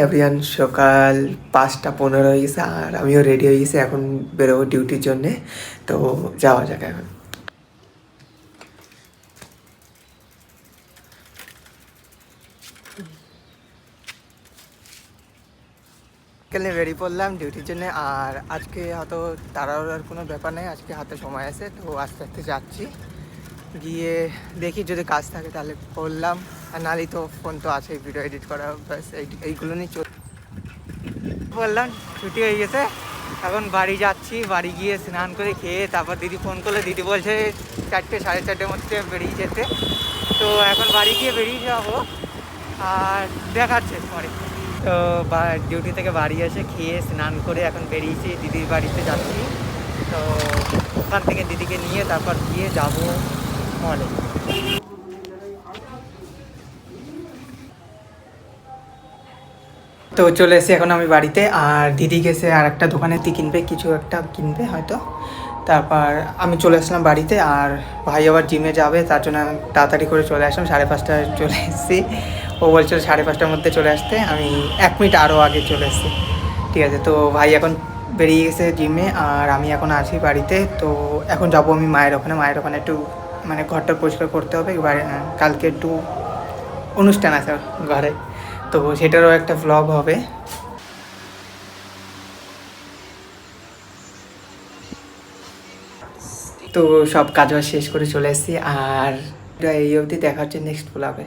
Everyone, সকাল 5টা 15 হয়ে গেছে আর আমিও রেডি হয়ে গেছি। এখন বেরোবো ডিউটির জন্যে। তো যাওয়া যাক এখন। কালে বেরিয়ে পড়লাম ডিউটির জন্য। আর আজকে হয়তো তাড়াহুড়োর কোনো ব্যাপার নেই, আজকে হাতে সময় আছে। তো আস্তে আস্তে যাচ্ছি, গিয়ে দেখি যদি কাজ থাকে তাহলে করলাম, আর নাহলেই তো ফোন তো আছে, ভিডিও এডিট করা, ব্যাস এইগুলো নিয়ে বললাম। ছুটি হয়ে গেছে, এখন বাড়ি যাচ্ছি। বাড়ি গিয়ে স্নান করে খেয়ে তারপর দিদি ফোন করলে, দিদি বলছে 4টে 4:30 মধ্যে বেরিয়ে যেতে। তো এখন বাড়ি গিয়ে বেরিয়ে যাবো আর দেখাচ্ছে পরে। তো ডিউটি থেকে বাড়ি এসে খেয়ে স্নান করে এখন বেরিয়েছি, দিদির বাড়িতে যাচ্ছি। তো ওখান থেকে দিদিকে নিয়ে তারপর গিয়ে যাবো মলে। তো চলে এসে এখন আমি বাড়িতে, আর দিদি গেছে আর একটা দোকানে কিনবে, কিছু একটা কিনবে হয়তো। তারপর আমি চলে আসলাম বাড়িতে, আর ভাই আবার জিমে যাবে, তার জন্য আমি তাড়াতাড়ি করে চলে আসলাম। 5:30টায় চলে এসেছি। ও বলছিল 5:30টার মধ্যে চলে আসতে, আমি 1 মিনিট আরও আগে চলে এসেছি। ঠিক আছে, তো ভাই এখন বেরিয়ে গেছে জিমে, আর আমি এখন আছি বাড়িতে। তো এখন যাবো আমি মায়ের ওখানে একটু মানে ঘরটা পরিষ্কার করতে হবে। কালকে একটু অনুষ্ঠান আছে ঘরে, তো সেটারও একটা ভ্লগ হবে। তো সব কাজ বাজ শেষ করে চলে এসেছি, আর এই অবধি দেখা হচ্ছে নেক্সট ব্লগে।